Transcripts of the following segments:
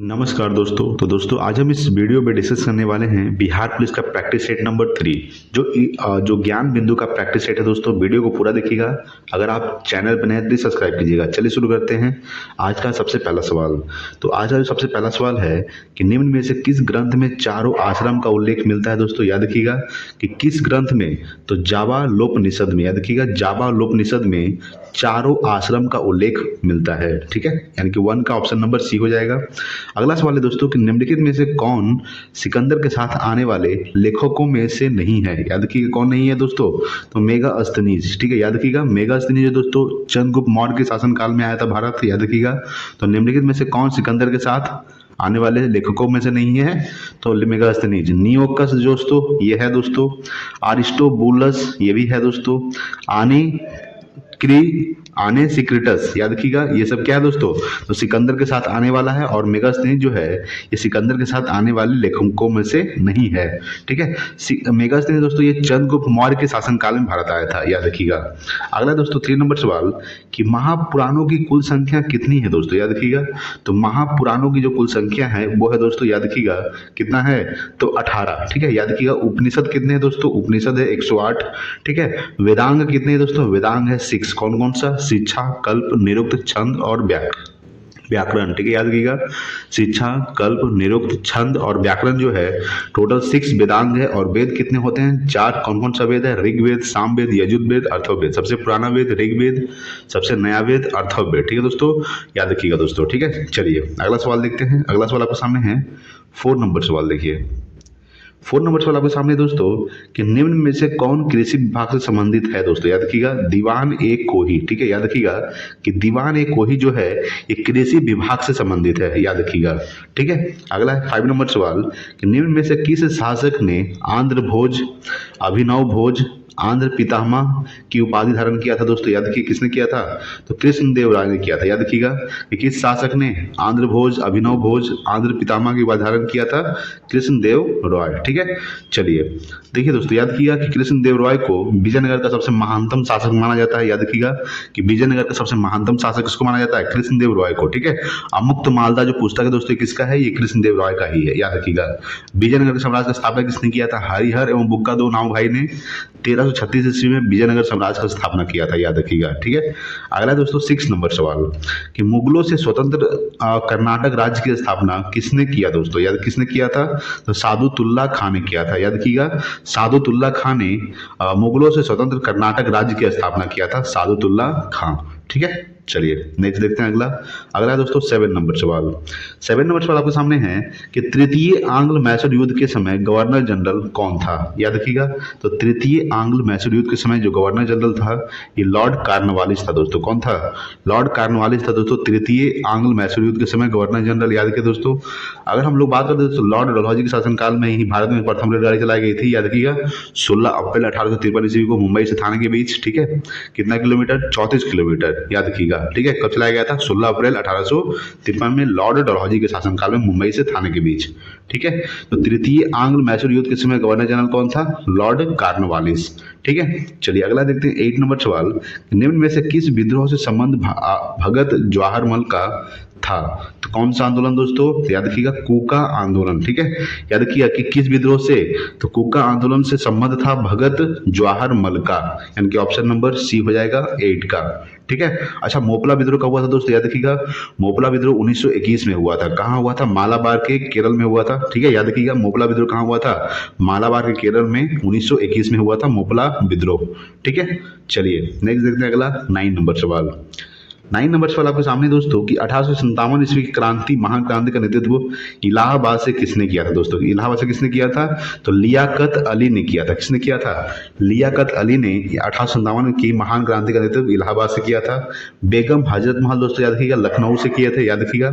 नमस्कार दोस्तों। तो दोस्तों आज हम इस वीडियो में डिस्कस करने वाले हैं बिहार पुलिस का प्रैक्टिस सेट नंबर 3 जो ज्ञान बिंदु का प्रैक्टिस सेट है। दोस्तों वीडियो को पूरा देखिएगा। अगर आप चैनल पर नए हैं तो सब्सक्राइब कीजिएगा। चलिए शुरू करते हैं आज का सबसे पहला सवाल। तो आज का जो सबसे पहला सवाल है कि निम्न में से किस ग्रंथ में चारों आश्रम का उल्लेख मिलता है। दोस्तों याद रखिएगा कि किस ग्रंथ में, तो जाबालोपनिषद में, याद रखिएगा जाबालोपनिषद में चारों आश्रम का उल्लेख मिलता है। ठीक है, यानी कि 1 का ऑप्शन नंबर सी हो जाएगा। अगला सवाल है दोस्तों कि निम्नलिखित में से कौन सिकंदर के साथ आने वाले लेखकों में से नहीं है। याद रखिएगा कौन नहीं है दोस्तों, तो मेगास्थनीज। ठीक है, याद रखिएगा मेगास्थनीज दोस्तों चंद्रगुप्त मौर्य के शासनकाल में आया था भारत। याद रखिएगा तो निम्नलिखित में से कौन सिकंदर के साथ आने वाले लेखकों में से नहीं है, तो मेगास्थनीज। नियोकस दोस्तों ये है दोस्तों। अरिस्टोबुलस ये भी है दोस्तों। आने सिक्रेटस, याद रखिएगा ये सब क्या है दोस्तों, तो सिकंदर के साथ आने वाला है। और मेगास्थनीज जो है ये सिकंदर के साथ आने वाले लेखकों में से नहीं है। ठीक है, मेगास्थनीज दोस्तों ये चंद्रगुप्त मौर्य के शासनकाल में भारत आया था। याद रखिएगा। अगला दोस्तों 3 नंबर सवाल कि महापुराणों की कुल संख्या कितनी है। दोस्तों याद रखिएगा तो महापुराणों की जो कुल संख्या है वो है दोस्तों, याद रखिएगा कितना है, तो 18। ठीक है, याद रखिएगा उपनिषद कितने हैं दोस्तों, उपनिषद है 108। ठीक है, वेदांग कितने हैं दोस्तों, वेदांग है 6। कौन कौन सा, शिक्षा, कल्प, निरुक्त, छंद और व्याकरण। ठीक है, याद रखिएगा शिक्षा, कल्प, निरुक्त, छंद और व्याकरण जो है टोटल 6 वेदांग है। और वेद कितने होते हैं, 4। कौन कौन सा वेद है, ऋग्वेद, सामवेद, यजुर्वेद, अथर्ववेद। सबसे पुराना वेद ऋग्वेद, सबसे नया वेद अथर्ववेद। ठीक है दोस्तों, याद रखिएगा दोस्तों। ठीक है, चलिए अगला सवाल देखते हैं। अगला सवाल आपके सामने है 4 नंबर सवाल। देखिए 4 नंबर सवाल आपके सामने दोस्तों कि निम्न में से कौन कृषि विभाग से संबंधित है। दोस्तों याद रखिएगा दीवान ए कोही। ठीक है, याद रखिएगा कि दीवान ए कोही जो है ये कृषि विभाग से संबंधित है। याद रखिएगा। ठीक है, अगला है 5 नंबर सवाल कि निम्न में से किस शासक ने आंध्र भोज, अभिनव भोज, आंध्र पितामह की उपाधि धारण किया था। दोस्तों याद रखिए किसने किया था, तो कृष्णदेव राय ने किया था। याद रखिएगा कि किस शासक ने आंध्र भोज, अभिनव भोज, आंध्र पितामह की उपाधि धारण किया था, कृष्णदेव राय। ठीक है, चलिए देखिए दोस्तों याद रखिएगा कि कृष्णदेव राय को विजयनगर का सबसे महानतम शासक माना जाता है। याद रखिएगा कि विजयनगर का सबसे महानतम शासक किसको माना जाता है, कृष्णदेव राय को। ठीक है, अमुक्त मालदा जो पुस्तक है दोस्तों किसका है, ये कृष्णदेव राय का ही है। याद रखिएगा विजयनगर के साम्राज्य का स्थापना किसने किया था, हरिहर एवं बुक्का दो नाम भाई ने 1336 ईस्वी में विजयनगर साम्राज्य का स्थापना किया था। याद रखिएगा। ठीक है, अगला दोस्तों 6 नंबर सवाल कि मुगलों से स्वतंत्र कर्नाटक राज्य की स्थापना किसने किया। दोस्तों याद किसने किया था, तो सादुतुल्ला खान ने किया था। याद रखिएगा सादुतुल्ला खान ने मुगलों से स्वतंत्र कर्नाटक राज्य की स्थापना किया था, सादुतुल्ला खान। ठीक है, चलिए नेक्स्ट देखते हैं। अगला दोस्तों 7 नंबर सवाल। 7 नंबर सवाल आपके सामने है कि तृतीय आंग्ल मैसूर युद्ध के समय गवर्नर जनरल कौन था। याद रखिएगा तो तृतीय आंग्ल मैसूर युद्ध के समय जो गवर्नर जनरल था ये लॉर्ड कॉर्नवालिस था। दोस्तों कौन था, लॉर्ड कॉर्नवालिस था दोस्तों तृतीय आंग्ल मैसूर युद्ध के समय गवर्नर जनरल। याद रखिए दोस्तों। अगर हम लोग बात करते तो लॉर्ड डलहौजी के शासनकाल में ही भारत में प्रथम रेलगाड़ी चलाई गई थी। याद रखिएगा 16 अप्रैल 1853 ईस्वी को मुंबई से थाने के बीच। ठीक है, कितना किलोमीटर, 34 किलोमीटर। याद रखिएगा। ठीक है, कब चलाया गया था, 16 अप्रैल 1853 में लॉर्ड डलहौजी के शासनकाल में मुंबई से थाने के बीच। ठीक है, तो तृतीय आंग्ल मैसूर युद्ध के समय गवर्नर जनरल कौन था, लॉर्ड कॉर्नवालिस। ठीक है, चलिए अगला देखते हैं 8 नंबर सवाल। निम्न में से किस विद्रोह से संबंध भगत जवाहरमल का था, तो कौन सा आंदोलन दोस्तों, याद रखिएगा कूका आंदोलन। ठीक है, याद रखिएगा कि किस विद्रोह से, तो कूका आंदोलन से संबंध था भगत जवाहरमल का, यानी कि ऑप्शन नंबर सी हो जाएगा 8 का। ठीक है, अच्छा मोपला विद्रोह कब हुआ था दोस्तों, याद रखिएगा मोपला विद्रोह 1921 में हुआ था। कहाँ हुआ था, मालाबार के केरल में हुआ था। ठीक है, याद रखिएगा मोपला विद्रोह कहाँ हुआ था, मालाबार के केरल में 1921 में हुआ था मोपला विद्रोह। ठीक है, चलिए नेक्स्ट देखते हैं अगला 9 नंबर सवाल। 9 नंबर सवाल आपके सामने दोस्तों कि 1857 ईस्वी की क्रांति, महाक्रांति का नेतृत्व इलाहाबाद से किसने किया था। दोस्तों इलाहाबाद से किसने किया था, तो लियाकत अली ने किया था। किसने किया था, लियाकत अली ने 1857 की महान क्रांति का नेतृत्व इलाहाबाद से किया था। बेगम हजरत महल दोस्तों याद रखिएगा लखनऊ से किए थे। याद रखिएगा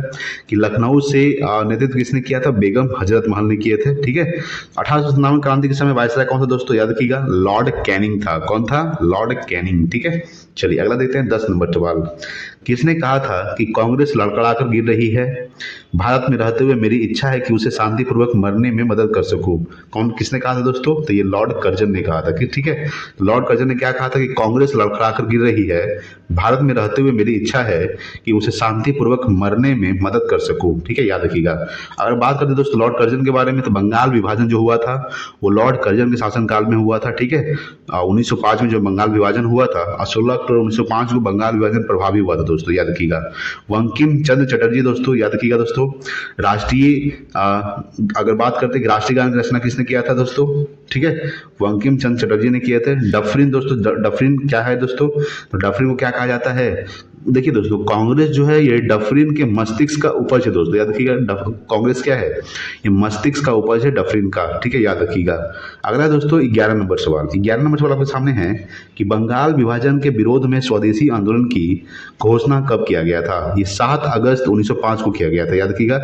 कि लखनऊ से नेतृत्व किसने किया था, बेगम हजरत महल ने किए थे। ठीक है, 1857 क्रांति के समय वायसराय कौन था दोस्तों, याद रखिएगा लॉर्ड कैनिंग था। कौन था, लॉर्ड कैनिंग। ठीक है, चलिए अगला देखते हैं 10 नंबर सवाल। किसने कहा था कि कांग्रेस लड़खड़ाकर गिर रही है, भारत में रहते हुए मेरी इच्छा है कि उसे शांतिपूर्वक मरने में मदद कर सकूं। कौन किसने कहा था दोस्तों? तो ये लॉर्ड कर्जन ने कहा था कि ठीक है, लॉर्ड कर्जन ने क्या कहा था कि कांग्रेस लड़खड़ाकर गिर रही है, भारत में रहते हुए मेरी इच्छा है कि उसे शांतिपूर्वक मरने में मदद कर सकूं। ठीक है, याद रखिएगा। अगर बात करते दोस्तों लॉर्ड कर्जन के बारे में, तो बंगाल विभाजन जो हुआ था वो लॉर्ड कर्जन के शासनकाल में हुआ था। ठीक है, 1905 में जो बंगाल विभाजन हुआ था और 16 अक्टूबर 1905 को बंगाल विभाजन प्रभावी हुआ था दोस्तों, याद रखिएगा। बंकिम चंद्र चटर्जी दोस्तों, याद रखिएगा दोस्तों, राष्ट्रीय अगर बात करते हैं कि राष्ट्रीय गान की रचना किसने किया था दोस्तों? ठीक है, बंकिम चंद्र चटर्जी ने किए थे। डफरिन दोस्तों, डफरिन क्या है दोस्तों? तो डफरिन को क्या कहा जाता है? देखिए दोस्तों, कांग्रेस जो है ये डफरिन के मस्तिष्क का उपज है दोस्तों, याद रखिएगा। कांग्रेस क्या है? ये मस्तिष्क का उपज है डफरिन का। ठीक है, याद रखिएगा। अगला दोस्तों 11 नंबर सवाल। 11 नंबर सवाल आपके सामने है कि बंगाल विभाजन के विरोध में स्वदेशी आंदोलन की घोषणा कब किया गया था? ये 7 अगस्त 1905 को किया गया था, याद रखिएगा।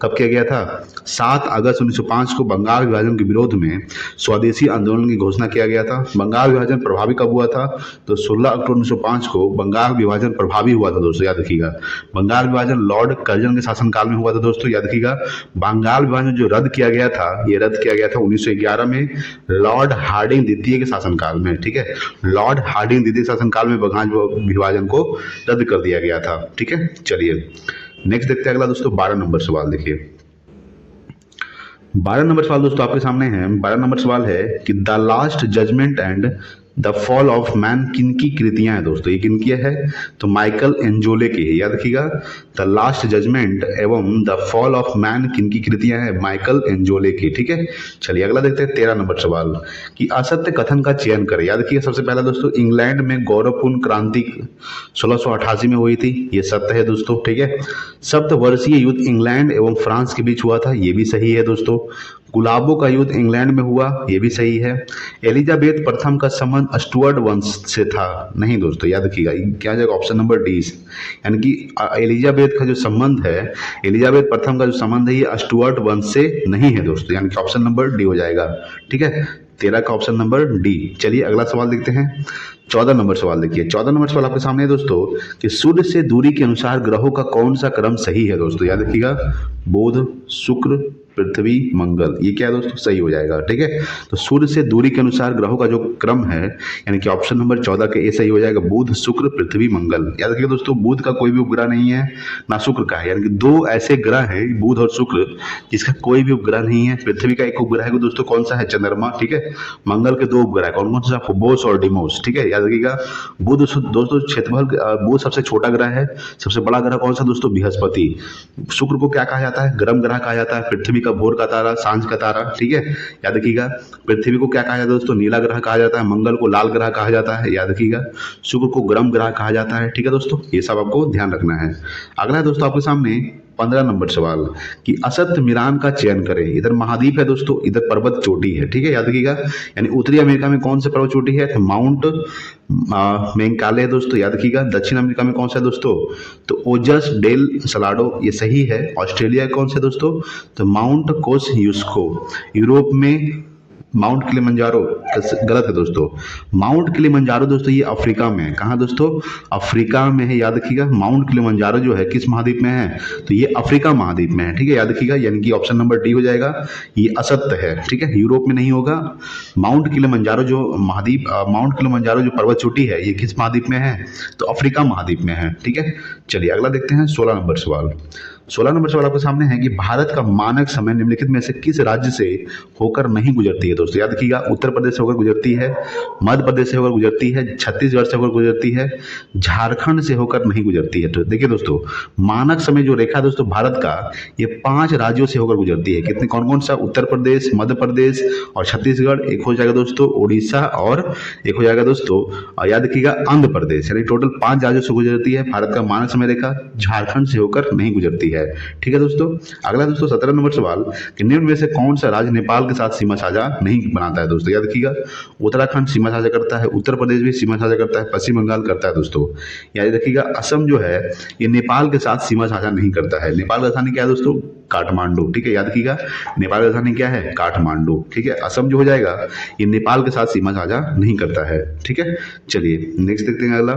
कब किया गया था? 7 अगस्त 1905 को बंगाल विभाजन के विरोध में स्वदेशी आंदोलन की घोषणा किया गया था। बंगाल विभाजन प्रभावी कब हुआ था? तो 16 अक्टूबर 1905 को बंगाल विभाजन प्रभावी हुआ था दोस्तों, याद रखिएगा। बंगाल विभाजन लॉर्ड कर्जन के शासनकाल में हुआ था दोस्तों, याद रखिएगा। बंगाल विभाजन जो रद्द किया गया था, ये रद्द किया गया था 1911 में लॉर्ड हार्डिंग द्वितीय के शासनकाल में। ठीक है, लॉर्ड हार्डिंग द्वितीय शासनकाल में बंगाल विभाजन को रद्द कर दिया गया था। ठीक है, चलिए नेक्स्ट देखते हैं अगला दोस्तों 12 नंबर सवाल। देखिए 12 नंबर सवाल दोस्तों आपके सामने है। 12 नंबर सवाल है कि the last judgement and the fall of man किन की कृतियां हैं दोस्तों? ये किन की है? तो माइकल एंजोले की है, याद रखिएगा। द लास्ट जजमेंट एवं द फॉल ऑफ मैन किन की कृतियां हैं? माइकल एंजोले की। ठीक है, चलिए अगला देखते हैं 13 नंबर सवाल कि असत्य कथन का चयन करें। याद रखिएगा, सबसे पहला दोस्तों इंग्लैंड में गौरवपूर्ण क्रांति 1688 में हुई थी, ये सत्य है दोस्तों। ठीक है, सप्तवर्षीय युद्ध इंग्लैंड एवं फ्रांस के बीच हुआ था, ये भी सही है दोस्तों। गुलाबों का युद्ध इंग्लैंड में हुआ, ये भी सही है। एलिजाबेथ प्रथम का संबंध स्टुअर्ट वंश से था, नहीं दोस्तों, याद रखिएगा। क्या जाएगा? ऑप्शन नंबर डी, यानी कि एलिजाबेथ का जो संबंध है, एलिजाबेथ प्रथम का जो संबंध है ये स्टुअर्ट वंश से नहीं है दोस्तों, यानी कि ऑप्शन नंबर डी हो जाएगा। ठीक है, 13 का ऑप्शन नंबर डी। चलिए अगला सवाल देखते हैं 14 नंबर सवाल। देखिए 14 नंबर सवाल आपके सामने है दोस्तों कि सूर्य से दूरी के अनुसार ग्रहों का कौन सा क्रम सही है दोस्तों? याद रखिएगा, बुध, शुक्र, पृथ्वी, मंगल, ये क्या है दोस्तों? सही हो जाएगा। ठीक है, तो सूर्य से दूरी के अनुसार ग्रहों का जो क्रम है, यानी कि ऑप्शन नंबर 14 के ए सही हो जाएगा। बुध, शुक्र, पृथ्वी, मंगल। याद रखिएगा दोस्तों, बुध का कोई भी उपग्रह नहीं है, ना शुक्र का है, यानी कि 2 ऐसे ग्रह हैं बुध और शुक्र जिसका कोई भी उपग्रह नहीं है। पृथ्वी का एक उपग्रह है दोस्तों, कौन सा है? चंद्रमा। ठीक है, मंगल के 2 उपग्रह कौन कौन सा? फोबोस और डिमोस। ठीक है, याद रखिएगा। बुध दोस्तों क्षेत्रफल, बुध सबसे छोटा ग्रह है। सबसे बड़ा ग्रह कौन सा दोस्तों? बृहस्पति। शुक्र को क्या कहा जाता है? गर्म ग्रह कहा जाता है। पृथ्वी का भोर का तारा, सांझ का तारा। ठीक है, याद रखिएगा। पृथ्वी को क्या कहा जाता है दोस्तों? नीला ग्रह कहा जाता है। मंगल को लाल ग्रह कहा जाता है, याद रखिएगा। शुक्र को गर्म ग्रह कहा जाता है। ठीक है दोस्तों, ये सब आपको ध्यान रखना है। अगला है दोस्तों आपके सामने 15 नंबर सवाल कि असत्य मीरान का चयन करें। इधर महाद्वीप है दोस्तों, इधर पर्वत चोटी है। ठीक है, याद रखिएगा। यानी उत्तरी अमेरिका में कौन सा पर्वत चोटी है? तो माउंट मैंकाले है दोस्तों, याद रखिएगा। दक्षिण अमेरिका में कौन सा है दोस्तों? तो ओजस डेल सलाडो, ये सही है। ऑस्ट्रेलिया कौन सा दोस्तों? तो माउंट कोस्युस्को। यूरोप में माउंट किलिमंजारो, गलत है दोस्तों। माउंट किलिमंजारो दोस्तों ये अफ्रीका में है। कहाँ दोस्तों? अफ्रीका में है, याद रखिएगा। माउंट किलिमंजारो जो है किस महाद्वीप में है? तो ये अफ्रीका महाद्वीप में है। ठीक है, याद रखिएगा। यानी कि ऑप्शन नंबर डी हो जाएगा, ये असत्य है। ठीक है, यूरोप में नहीं होगा। माउंट किलिमंजारो जो महाद्वीप, माउंट किलिमंजारो जो पर्वत चोटी है, ये किस महाद्वीप में है? तो अफ्रीका महाद्वीप में है। ठीक है, चलिए अगला देखते हैं 16 नंबर सवाल। 16 नंबर सवाल आपके सामने है कि भारत का मानक समय निम्नलिखित में से किस राज्य से होकर नहीं गुजरती है दोस्तों? याद रखिएगा, उत्तर प्रदेश से होकर गुजरती है, मध्य प्रदेश से होकर गुजरती है, छत्तीसगढ़ से होकर गुजरती है, झारखंड से होकर नहीं गुजरती है। तो देखिए दोस्तों, मानक समय जो रेखा दोस्तों भारत का, ये 5 राज्यों से होकर गुजरती है। कितने, कौन कौन सा? उत्तर प्रदेश, मध्य प्रदेश और छत्तीसगढ़। एक हो जाएगा दोस्तों उड़ीसा और एक हो जाएगा दोस्तों याद रखिएगा आंध्र प्रदेश। यानी टोटल 5 राज्यों से गुजरती है भारत का मानक समय रेखा, झारखंड से होकर नहीं गुजरती है। ठीक है दोस्तों। अगला दोस्तों 17 नंबर सवाल कि निम्न में से कौन सा राज्य नेपाल के साथ सीमा साझा नहीं बनाता है दोस्तों? याद रखिएगा, उत्तराखंड सीमा साझा करता है, उत्तर प्रदेश भी सीमा साझा करता है, पश्चिम बंगाल करता है दोस्तों। याद रखिएगा, असम जो है ये नेपाल के साथ सीमा साझा नहीं करता है। नेपाल की राजधानी क्या है दोस्तों? काठमांडू। ठीक है, याद रखिएगा, नेपाल की राजधानी क्या है? काठमांडू। ठीक है, असम जो हो जाएगा ये नेपाल के साथ सीमा साझा नहीं करता है। ठीक है, चलिए नेक्स्ट देखते हैं अगला।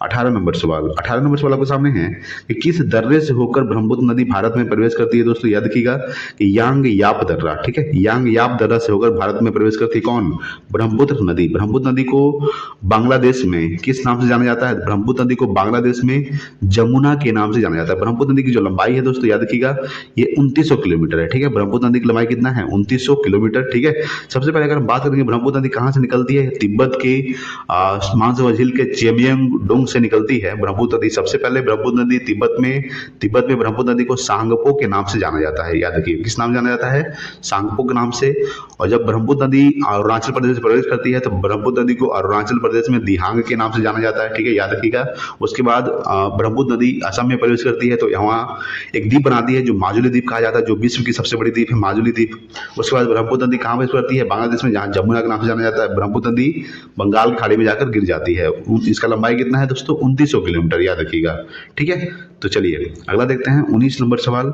18 नंबर सवाल, 18 नंबर सवाल आपके सामने है कि किस दर्रे से होकर ब्रह्मपुत्र नदी भारत में प्रवेश करती है दोस्तों? याद रखिएगा कि यांग याप दर्रा, ठीक है, यांग याप दर्रा से होकर भारत में प्रवेश करती है कौन? ब्रह्मपुत्र नदी। ब्रह्मपुत्र नदी को बांग्लादेश में किस नाम से जाना जाता है? ब्रह्मपुत्र नदी को बांग्लादेश में जमुना के नाम से जाना जाता है। ब्रह्मपुत्र नदी की जो लंबाई है दोस्तों, याद रखिएगा, ये 2900 किलोमीटर है, ठीक है। ब्रह्मपुत्र नदी की लंबाई कितना है? 2900 किलोमीटर, ठीक है। सबसे पहले अगर हम बात करेंगे ब्रह्मपुत्र नदी कहाँ से निकलती है, तिब्बत के मानसरोवर झील के चेमियंग डोंग से निकलती है ब्रह्मपुत्र नदी। सबसे पहले ब्रह्मपुत्र नदी तिब्बत में ब्रह्मपुत्र नदी को सांगपो के नाम से जाना जाता है। याद रखिए, किस नाम जाना जाता है? सांगपो के नाम से। और जब ब्रह्मपुत्र नदी अरुणाचल प्रदेश में प्रवेश करती है तो ब्रह्मपुत्र नदी को अरुणाचल प्रदेश में दिहांग के नाम से जाना जाता है, ठीक है, याद रखिएगा। उसके बाद ब्रह्मपुत्र नदी असम में प्रवेश करती है तो यहाँ एक द्वीप बनाती है जो माजुली द्वीप कहा जाता है, जो विश्व की सबसे बड़ी द्वीप है, माजुली द्वीप। उसके बाद ब्रह्मपुत्र नदी कहाँ प्रवेश करती है? बांग्लादेश में, जहाँ जमुना के नाम से जाना जाता है। ब्रह्मपुत्र नदी बंगाल की खाड़ी में जाकर गिर जाती है। इसका लंबाई कितना है दोस्तों? 2900 किलोमीटर, याद रखिएगा, ठीक है। तो चलिए अगला देखते हैं 19 नंबर सवाल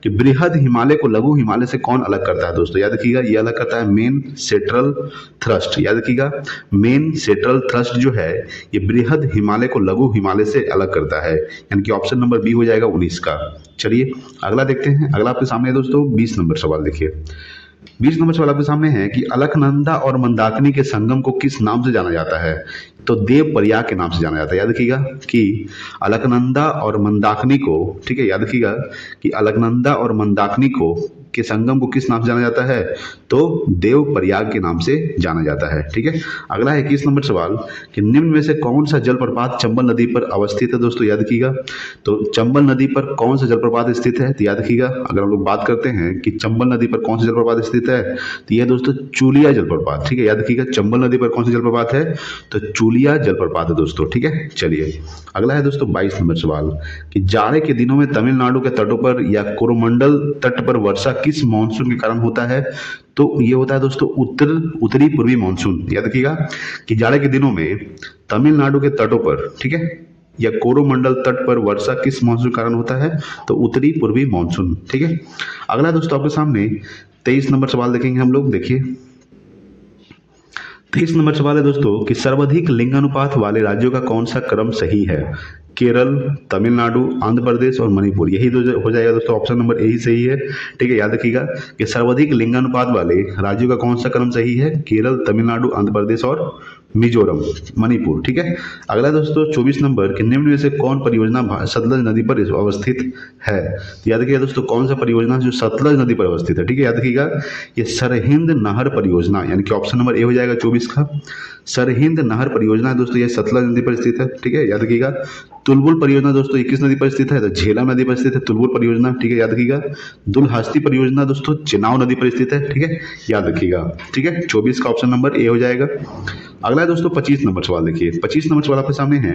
कि बृहद हिमालय को लघु हिमालय से कौन अलग करता है दोस्तों? याद रखिएगा, ये अलग करता है मेन सेंट्रल थ्रस्ट। याद रखिएगा, मेन सेंट्रल थ्रस्ट जो है ये बृहद हिमालय को लघु हिमालय से अलग करता है, यानी कि ऑप्शन नंबर बी हो जाएगा 19 का। चलिए अगला देखते हैं। अगला आपके सामने है दोस्तों 20 नंबर सवाल। देखिए 20 नंबर सवाल आपके सामने है कि अलकनंदा और मंदाकिनी के संगम को किस नाम से जाना जाता है? तो देव प्रयाग के नाम से जाना जाता है। याद रखिएगा कि अलकनंदा और मंदाकिनी को, ठीक है, याद रखिएगा कि अलकनंदा और मंदाकिनी को के संगम को किस नाम से जाना जाता है? तो देव प्रयाग के नाम से जाना जाता है, ठीक है। अगला है 21 नंबर सवाल कि निम्न में से कौन सा जलप्रपात चंबल नदी पर अवस्थित है दोस्तों? याद रखिएगा, तो चंबल नदी पर कौन सा जलप्रपात स्थित है? तो याद रखिएगा, अगर हम लोग बात करते हैं कि चंबल नदी पर कौन सा जलप्रपात स्थित है, तो यह दोस्तों चूलिया जलप्रपात, ठीक है, याद रखिएगा। चंबल नदी पर कौन सा जलप्रपात है? तो चूलिया जलप्रपात है दोस्तों, ठीक है। चलिए अगला है दोस्तों 22 नंबर सवाल कि जाड़े के दिनों में तमिलनाडु के तटों पर या कोरोमंडल तट पर वर्षा किस मानसून के कारण होता है? तो ये होता है दोस्तों उत्तरी पूर्वी मानसून। याद रखिएगा कि जाड़े के दिनों में तमिलनाडु के तटों पर, ठीक है, या कोरोमंडल तट पर वर्षा किस मानसून के कारण होता है? तो उत्तरी पूर्वी मानसून, ठीक है। अगला दोस्तों आपके सामने 23 नंबर सवाल देखेंगे हम लोग। देखिए 23 नंबर सवाल है दोस्तों कि सर्वाधिक लिंगानुपात वाले राज्यों का कौन सा क्रम सही है? केरल, तमिलनाडु, आंध्र प्रदेश और मणिपुर, यही हो जाएगा दोस्तों, ऑप्शन नंबर यही सही है, ठीक है। याद रखिएगा कि सर्वाधिक लिंगानुपात वाले राज्यों का कौन सा क्रम सही है? केरल, तमिलनाडु, आंध्र प्रदेश और मिजोरम, मणिपुर, ठीक है। अगला दोस्तों 24 नंबर कि निम्न में से कौन परियोजना सतलज नदी पर अवस्थित है? याद रखिएगा दोस्तों, कौन सा परियोजना जो सतलज नदी पर अवस्थित है, ठीक है। याद रखिएगा ये सरहिंद नहर परियोजना, यानी कि ऑप्शन नंबर ए हो जाएगा 24 का। सरहिंद नहर परियोजना है दोस्तों, ये सतलज नदी पर स्थित है, ठीक है, याद रखिएगा। तुलबुल परियोजना दोस्तों ये किस नदी पर स्थित है? तो झेलम नदी पर स्थित है तुलबुल परियोजना, ठीक है, याद रखिएगा। दुलहस्ती परियोजना दोस्तों चिनाव नदी पर स्थित है, ठीक है, याद रखिएगा, ठीक है। 24 का ऑप्शन नंबर ए हो जाएगा। अगला है दोस्तों 25 नंबर सवाल। देखिए 25 नंबर सवाल आपके सामने है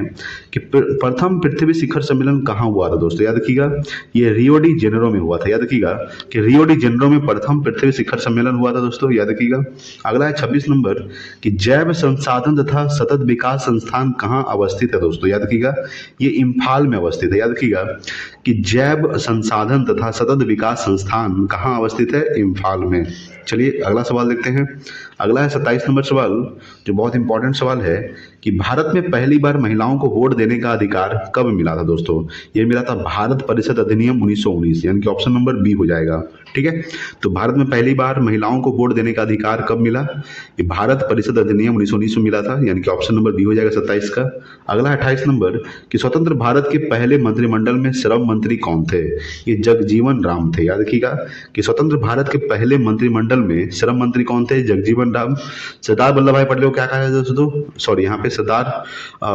कि प्रथम पृथ्वी शिखर सम्मेलन कहाँ हुआ था दोस्तों? याद रखिएगा ये रियो डी जेनेरो में हुआ था। याद रखिएगा कि रियो डी जेनेरो में प्रथम पृथ्वी शिखर सम्मेलन हुआ था दोस्तों, याद रखिएगा। अगला है 26 नंबर कि जैव संसाधन तथा सतत विकास संस्थान कहाँ अवस्थित है दोस्तों? याद रखिएगा ये इम्फाल में अवस्थित है। याद रखिएगा कि जैव संसाधन तथा सतत विकास संस्थान कहाँ अवस्थित है? इम्फाल में। चलिए अगला सवाल देखते हैं। अगला है 27 नंबर सवाल, जो बहुत इंपॉर्टेंट सवाल है कि भारत में पहली बार महिलाओं को वोट देने का अधिकार कब मिला था दोस्तों? ये मिला था भारत परिषद अधिनियम 1919, यानी कि ऑप्शन नंबर बी हो जाएगा, ठीक है। तो भारत में पहली बार महिलाओं को वोट देने का अधिकार कब मिला? ये भारत परिषद अधिनियम 1919 में मिला था, यानी कि ऑप्शन नंबर बी हो जाएगा 27 का। अगला 28 नंबर कि स्वतंत्र भारत के पहले मंत्रिमंडल में श्रम मंत्री कौन थे? ये जगजीवन राम थे। याद रखिएगा कि स्वतंत्र भारत के पहले मंत्रिमंडल में श्रम मंत्री कौन थे? जगजीवन राम। सरदार वल्लभ भाई पटेल को क्या कहा है दोस्तों? सॉरी, यहाँ पे सरदार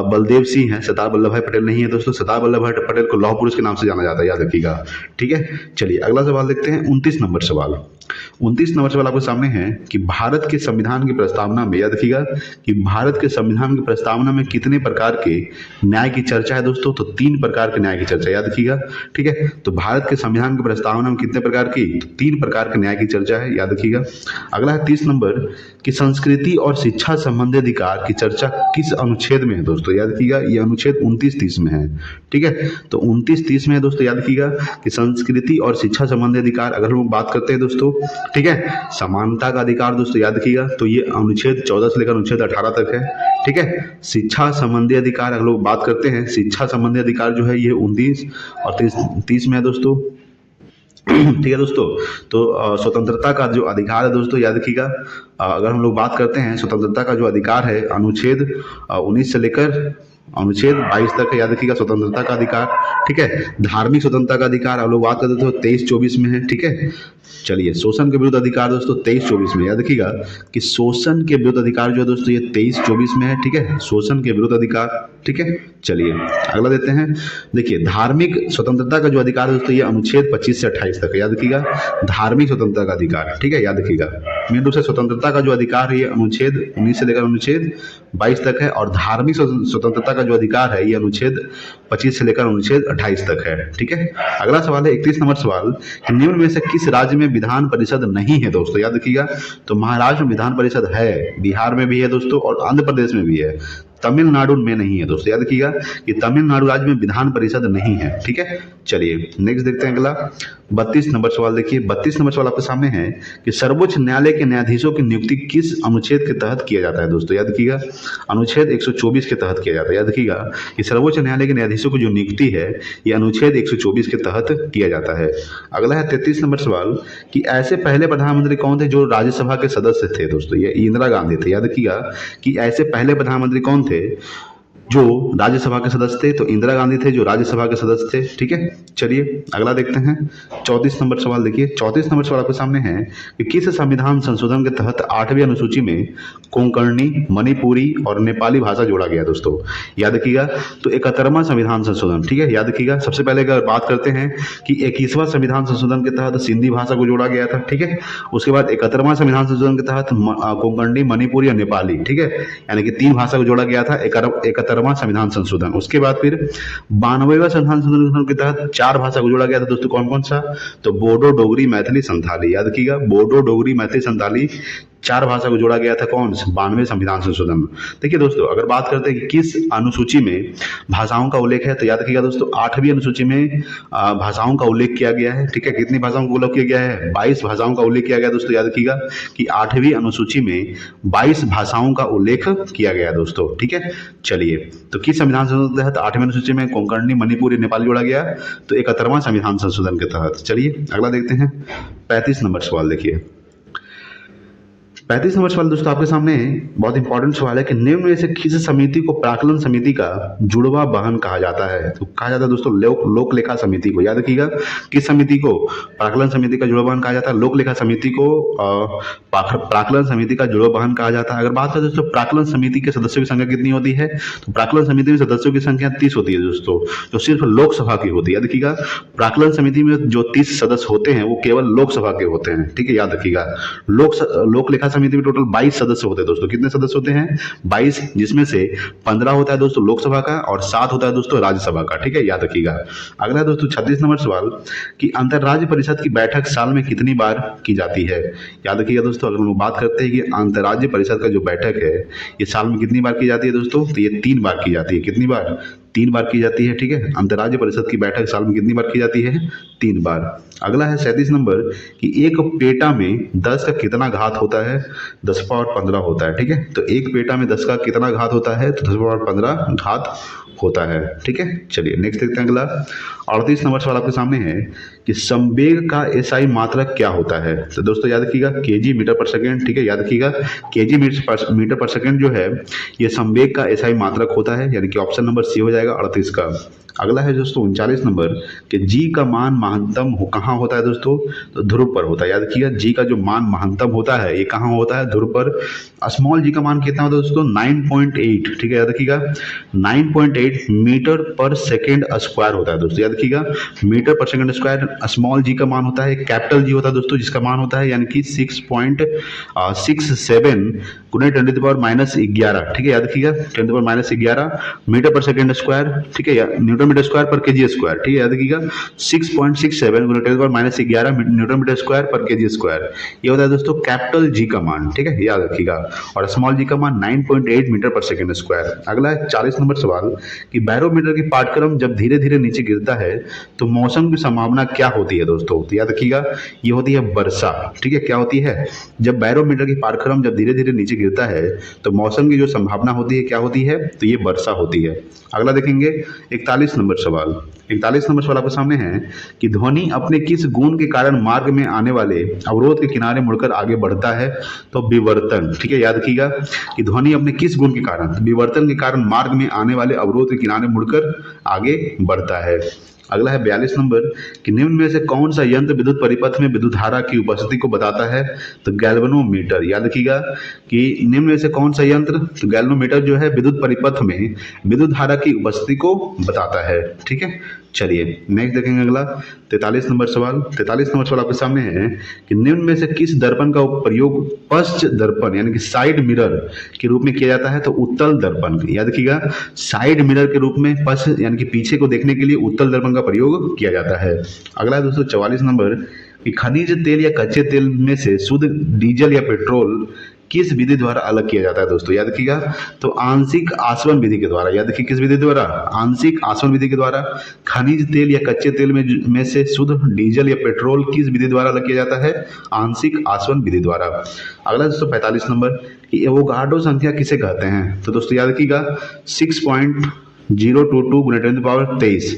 बलदेव सिंह है, सरदार वल्लभ भाई पटेल नहीं है दोस्तों। सरदार वल्लभ भाई पटेल को लौह पुरुष के नाम से जाना जाता है, याद रखिएगा, ठीक है। चलिए अगला सवाल देखते हैं 29 नंबर सवाल। 29 नंबर सवाल आपके सामने है कि भारत के संविधान की प्रस्तावना में, याद रखिएगा कि भारत के संविधान की प्रस्तावना में कितने प्रकार के न्याय की चर्चा है दोस्तों? तो 3 प्रकार के न्याय की चर्चा, याद रखिएगा, ठीक है। तो भारत के संविधान की प्रस्तावना में कितने प्रकार की? 3 प्रकार के न्याय की चर्चा है, याद रखिएगा। अगला है 30 नंबर कि संस्कृति और शिक्षा संबंधी अधिकार की चर्चा किस अनुच्छेद में है दोस्तों? याद रखिएगा ये अनुच्छेद 29-30 में है, ठीक है। तो 29-30 में है दोस्तों, याद रखिएगा कि संस्कृति और शिक्षा संबंधी अधिकार। अगर हम बात करते हैं दोस्तों ठीक है। समानता का अधिकार दोस्तों याद रखिएगा, तो ये अनुच्छेद 14 से लेकर अनुच्छेद 18 तक है। ठीक है। शिक्षा संबंधी अधिकार अगर लोग बात करते हैं, शिक्षा संबंधी अधिकार जो है ये 29 और 30 में है दोस्तों। ठीक है दोस्तों। तो स्वतंत्रता का जो अधिकार है दोस्तों याद रखिएगा, अगर हम लोग बात करते हैं स्वतंत्रता का जो अधिकार है अनुच्छेद 19 से लेकर अनुच्छेद 22 तक है, याद रखिएगा स्वतंत्रता का अधिकार। ठीक है। धार्मिक स्वतंत्रता का अधिकार हम लोग बात करते थे 23-24 में है। ठीक है। चलिए, शोषण के विरुद्ध अधिकार दोस्तों 23-24 में, याद रखिएगा कि शोषण के विरुद्ध अधिकार जो है दोस्तों ये 23-24 में है। ठीक है। शोषण के विरुद्ध अधिकार। ठीक है। चलिए अगला देते हैं। देखिए, धार्मिक स्वतंत्रता का जो अधिकार है दोस्तों ये अनुच्छेद 25 से 28 तक है, याद रखिएगा धार्मिक स्वतंत्रता का अधिकार। ठीक है। याद रखिएगा मेन रूप से स्वतंत्रता का जो अधिकार है ये अनुच्छेद 19 से लेकर अनुच्छेद 22 तक है, और धार्मिक स्वतंत्रता का जो अधिकार है ये अनुच्छेद 25 से लेकर अनुच्छेद 28 तक है। ठीक है। अगला सवाल है 31 नंबर सवाल, निम्न में से किस राज्य में विधान परिषद नहीं है दोस्तों, याद रखिएगा। तो महाराष्ट्र में विधान परिषद है, बिहार में भी है दोस्तों, और आंध्र प्रदेश में भी है, तमिलनाडु में नहीं है दोस्तों, याद रखिएगा कि तमिलनाडु राज्य में विधान परिषद नहीं है। ठीक है। चलिए नेक्स्ट देखते हैं अगला 32 नंबर सवाल। देखिए 32 नंबर सवाल आपके सामने है कि सर्वोच्च न्यायालय के न्यायाधीशों की नियुक्ति किस अनुच्छेद के तहत किया जाता है दोस्तों, याद रखिएगा अनुच्छेद 124 के तहत किया जाता है। याद रखिएगा कि सर्वोच्च न्यायालय के न्यायाधीशों की जो नियुक्ति है ये अनुच्छेद 124 के तहत किया जाता है। अगला है 33 नंबर सवाल कि ऐसे पहले प्रधानमंत्री कौन थे जो राज्यसभा के सदस्य थे दोस्तों, ये इंदिरा गांधी थे। याद रखिएगा कि ऐसे पहले प्रधानमंत्री कौन थे जो राज्यसभा के सदस्य थे, तो इंदिरा गांधी थे जो राज्यसभा के सदस्य थे। ठीक है। चलिए अगला देखते हैं 34 नंबर सवाल। देखिए 34 नंबर सवाल आपके सामने है कि किस संविधान संशोधन के तहत 8वीं अनुसूची में कोंकणी, मणिपुरी और नेपाली भाषा जोड़ा गया दोस्तों, याद रखिएगा। तो 71वां संविधान संशोधन। ठीक है। याद रखिएगा सबसे पहले अगर बात करते हैं कि 21वां संविधान संशोधन के तहत सिंधी भाषा को जोड़ा गया था। ठीक है। उसके बाद 71वां संविधान संशोधन के तहत कोंकणी, मणिपुरी और नेपाली, ठीक है, यानी कि 3 भाषा को जोड़ा गया था 71वां संविधान संशोधन। उसके बाद फिर 92वां संविधान संशोधन के तहत 4 भाषा को जोड़ा गया था दोस्तों, कौन कौन सा, तो बोडो, डोगरी, मैथिली, संथाली। याद रखिएगा बोडो, डोगरी, मैथिली, संथाली 4 भाषा को जोड़ा गया था कौन, 92वें संविधान संशोधन में। देखिए दोस्तों अगर बात करते हैं कि किस अनुसूची में भाषाओं का उल्लेख है, तो याद रखिएगा दोस्तों 8वीं अनुसूची में भाषाओं का उल्लेख किया गया है। ठीक है। कितनी भाषाओं का उल्लेख किया गया है, 22 भाषाओं का उल्लेख किया गया दोस्तों। याद रखिएगा कि 8वीं अनुसूची में 22 भाषाओं का उल्लेख किया गया दोस्तों। ठीक है। चलिए तो किस संविधान संशोधन के तहत 8वीं अनुसूची में कोंकणी, मणिपुरी, नेपाली जोड़ा गया, तो 71वां संविधान संशोधन के तहत। चलिए अगला देखते हैं 35 नंबर सवाल। देखिए 35 नंबर सवाल दोस्तों आपके सामने बहुत इंपॉर्टेंट सवाल है कि निम्न में से किस समिति को प्राक्कलन समिति का जुड़वा वाहन कहा जाता है, तो कहा जाता है दोस्तों लोक लेखा समिति को। याद रखिएगा किस समिति को प्राक्कलन समिति का जुड़वा वाहन कहा जाता है, लोक लेखा समिति को प्राक्कलन समिति का जुड़वा वाहन कहा जाता है। अगर बात करें दोस्तों प्राक्कलन समिति के सदस्यों की संख्या कितनी होती है, तो प्राक्कलन समिति में सदस्यों की संख्या 30 होती है दोस्तों, जो सिर्फ लोकसभा की होती है। याद रखिएगा प्राक्कलन समिति में जो 30 सदस्य होते हैं वो केवल लोकसभा के होते हैं। ठीक है। याद रखिएगा लोक लेखा समिति में टोटल 22 सदस्य होते हैं दोस्तों। कितने सदस्य होते हैं, 22, जिसमें से 15 होता है दोस्तों लोकसभा का और 7 होता है दोस्तों राज्यसभा का। ठीक है। याद रखिएगा। अगला दोस्तों 36 नंबर सवाल कि अंतर्राज्य परिषद की बैठक साल में कितनी बार की जाती है। याद रखिएगा दोस्तों अगर हम लोग बात करते हैं कि अंतर्राज्य परिषद का जो बैठक है ये साल में कितनी बार की जाती है दोस्तों, तो ये 3 बार की जाती है। कितनी बार, 3 बार की जाती है। ठीक है। अंतर्राज्य परिषद की बैठक साल में कितनी बार की जाती है, 3 बार। अगला है 37 नंबर कि एक पेटा में 10 का कितना घात होता है, 10 पावर 15 होता है। ठीक है। तो एक पेटा में 10 का कितना घात होता है, तो 10 पावर 15 घात होता है। ठीक है। चलिए नेक्स्ट देखते हैं अगला 38 नंबर सवाल आपके सामने है कि संवेग का एसआई मात्रक क्या होता है, तो दोस्तों याद रखिएगा केजी मीटर पर सेकंड। ठीक है। याद रखिएगा केजी मीटर पर सेकंड जो है ये संवेग का एसआई मात्रक होता है, यानी कि ऑप्शन नंबर सी हो जाएगा 38 का। अगला है दोस्तों 39 नंबर कि जी का मान महत्तम कहाँ होता है दोस्तों, तो ध्रुव पर होता है। याद रखिएगा जी का जो मान महत्तम होता है ये कहाँ होता है, ध्रुव पर। स्मॉल जी का मान कितना होता है दोस्तों, 9.8। ठीक है। याद रखिएगा 9.8 मीटर पर सेकेंड स्क्वायर होता है दोस्तों। याद रखिएगा मीटर पर सेकेंड स्क्वायर स्मॉल जी का मान होता है। कैपिटल जी होता है दोस्तों जिसका मान होता है यानी कि 6.67 गुना 10 to the power -11। ठीक है। याद रखिएगा 10 to the power -11 मीटर पर सेकेंड स्क्वायर। ठीक है। न्यूटन न्यूटन मीटर स्क्वायर पर केजी स्क्वायर, ठीक है, याद रखिएगा 6.67 × 10⁻11 न्यूटन मीटर स्क्वायर पर केजी स्क्वायर, ये होता है दोस्तों कैपिटल जी का मान, ठीक है, याद रखिएगा, और स्मॉल जी का मान 9.8 मीटर पर सेकेंड स्क्वायर। अगला है 40 नंबर सवाल कि बैरोमीटर की पाठ्यक्रम जब धीरे धीरे नीचे गिरता है तो मौसम की संभावना क्या होती है दोस्तों, तो याद रखिएगा ये होती है वर्षा, ठीक है, क्या होती है, जब बैरोमीटर की पाठ्यक्रम जब धीरे धीरे नीचे गिरता है तो मौसम की जो संभावना होती है क्या होती है, तो ये वर्षा होती है। अगला देखेंगे 41 नंबर सवाल। 41 नंबर सवाल आपके सामने है कि ध्वनि अपने किस गुण के कारण मार्ग में आने वाले अवरोध के किनारे मुड़कर आगे बढ़ता है, तो विवर्तन, ठीक है, याद रखिएगा कि ध्वनि अपने किस गुण के कारण, विवर्तन के कारण मार्ग में आने वाले अवरोध के किनारे मुड़कर आगे बढ़ता है। अगला है 42 नंबर कि निम्न में से कौन सा यंत्र विद्युत परिपथ में विद्युत धारा की उपस्थिति को बताता है, तो गैल्वेनोमीटर, याद रखिएगा कि निम्न में से कौन सा यंत्र, तो गैल्वेनोमीटर जो है विद्युत परिपथ में विद्युत धारा की उपस्थिति को बताता है, ठीक है। चलिए नेक्स्ट देखेंगे अगला 43 नंबर सवाल। 43 नंबर सवाल आपके सामने है कि निम्न में से किस दर्पण का प्रयोग पश्च दर्पण यानी कि साइड मिरर के रूप में किया जाता है, तो उत्तल दर्पण, याद रखिएगा साइड मिरर के रूप में पश्च यानी कि पीछे को देखने के लिए उत्तल दर्पण का प्रयोग किया जाता है। अगला है दोस्तों 44 नंबर कि खनिज तेल या कच्चे तेल में से शुद्ध डीजल या पेट्रोल किस विधि द्वारा अलग किया जाता है दोस्तों, याद रखिएगा तो आंशिक आसवन विधि के द्वारा, याद रखिए किस विधि द्वारा, आंशिक आसवन विधि के द्वारा। खनिज तेल या कच्चे तेल में से शुद्ध डीजल या पेट्रोल किस विधि द्वारा अलग किया जाता है, आंशिक आसवन विधि द्वारा। अगला दोस्तों 45 नंबर कि एवोगाड्रो संख्या किसे कहते हैं, तो दोस्तों याद रखिएगा 6.022 × 10⁻23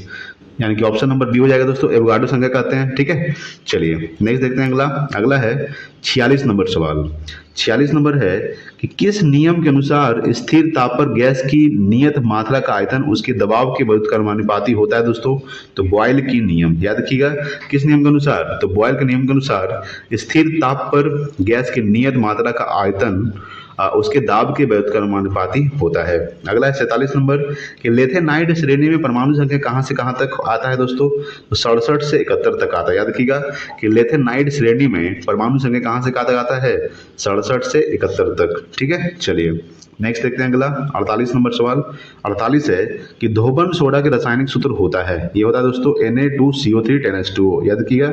यानी कि ऑप्शन नंबर बी हो जाएगा दोस्तों, एवोगाड्रो संख्या कहते हैं, ठीक है। चलिए नेक्स्ट देखते हैं अगला। अगला है 46 नंबर सवाल। 46 नंबर है कि किस नियम के अनुसार स्थिर ताप पर गैस की नियत मात्रा का आयतन उसके दबाव के व्युत्क्रमानुपाती होता है दोस्तों, तो बॉयल की नियम, याद रखिएगा किस नियम के अनुसार, तो बॉयल के नियम के अनुसार स्थिर ताप पर गैस की नियत मात्रा का आयतन उसके दाब के व्युत्क्रमानुपाती होता है। अगला है 47 नंबर कि लेथेनाइड श्रेणी में परमाणु संख्या कहां से कहां तक आता है दोस्तों, तो 67 से 71 तक आता है, याद रखिएगा कि लेथेनाइड श्रेणी में परमाणु संख्या कहां से कहां तक आता है, 67 से 71 तक, ठीक है। चलिए नेक्स्ट देखते हैं अगला 48 नंबर सवाल। 48 है कि धोबन सोडा के रासायनिक सूत्र होता है, ये होता है दोस्तों Na2CO3 10H2O, याद रखिएगा,